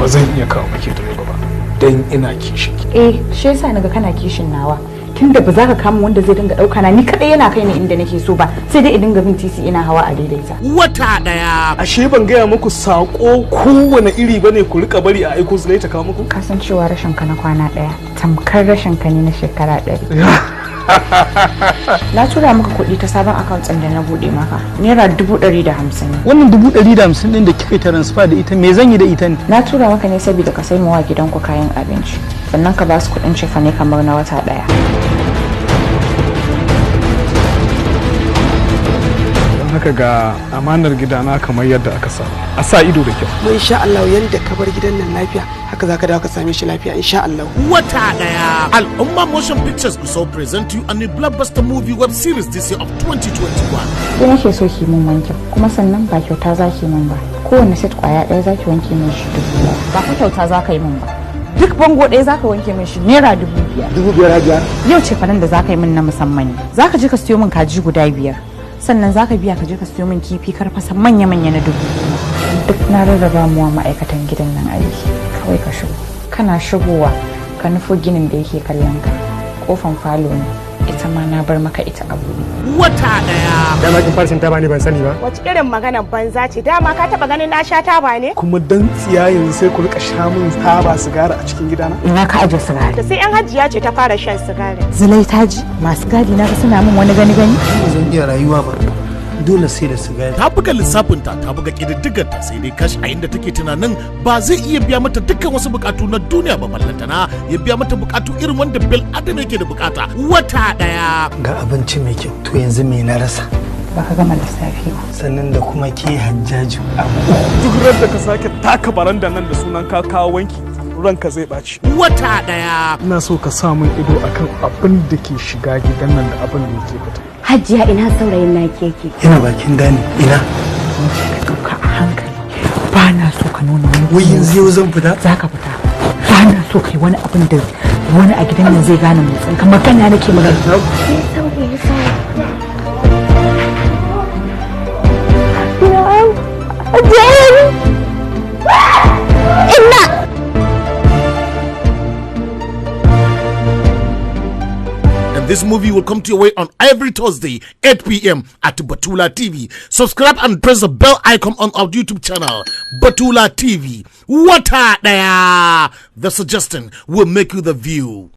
ba zan iya kawo miki direba ba dan ina kishin ki. Shi yasa naga kana kishin nawa. Tunda ba za ka kama wanda zai dinga dauka na ni kadai yana kai ni inda nake so ba, sai dai idan bin titi ina hawa a daidaita. Wata daya. Ashe ban gaya muku sako kowane iri bane ku rika bari a aiko su ta kawo muku? Ka san cewa rashin ka na kwana daya tamkar rashin ka ne na shekara 100. Na tura maka kuɗi ta sabon account ɗin da na bude maka. Naira 150 ne. Wannan 150 din da kika transfer da ita me zan yi da ita ne? Na tura maka ne saboda ka sai mawa gidanku kayan abinci. Sannan ka ba su kuɗin cefane kamar na wata daya. Haka ga amanar gidana kamar yadda aka sa a sa ido da kyau. Mu insha Allah yanda ka bar gidan nan lafiya haka zaka dawo ka same shi lafiya insha Allah. Wata daya. Al'umma Motion Pictures will so present you a new blockbuster movie web series this year of 2021. Sai nake so ki mun wanke kuma sannan ba kyauta zaki mun ba. Kowanne set kwaya ɗaya zaki wanke min shi 1000. Ba ka kyauta zaka yi min ba. Duk bango ɗaya zaka wanke min shi naira 5000. 5000. Yau ce fanan da zaka yi min na musamman ne. Zaka je ka siyo min kaji guda 5. Sannan zaka biya ka je ka siyo min kifi karfasa manya-manya na 1000. Duk na rarraba mu wa ma'aikatan gidan nan aiki. Kawai ka shigo. Kana shigowa ka nufo ginin da yake kallon ka. Kofan falo ne. Ita ma na bar maka ita abu. Wata daya. Dama kin farsin taba ne ban sani ba. Wace irin maganar banza ce? Dama ka taba ganin na sha taba ne? Kuma dan tsiya yanzu sai ku rika sha min taba sigara a cikin gidana? Ina ka aje sigari? Da sai yan hajiya ce ta fara shan sigari. Zulai ta ji masu gadi na suna min wani gani. Ba zan iya rayuwa ba. Dole sai da sigari. Ta buga lissafinta, ta buga ƙididdigarta sai dai kashi a inda take tunanin ba zai iya biya mata dukkan wasu bukatu na duniya ba, ballantana ya biya mata bukatu irin wanda bil adam yake da bukata. Wata daya. Ga abinci mai kyau to yanzu me na rasa? Ba ka gama lissafi ba. Sannan da kuma ke hajjaju abu. Duk ran da ka sake taka baranda nan da sunan ka kawo wanki ranka zai ɓaci. Wata daya. Ina so ka sa min ido akan abin da ke shiga gidan nan da abin da yake fita. Hajiya ina saurayin na keke. Yana bakin dani ina. Ka ɗauka a hankali. Ba na so ka nuna wani. Wai yanzu yau zan fita? Za ka fita. Ba na so kai wani abin da wani a gidan nan zai gane motsin kamar magana nake magana. This movie will come to your way on every Thursday, 8 p.m. at Batula TV. Subscribe and press the bell icon on our YouTube channel, Batula TV. Wata daya. The suggestion will make you the view.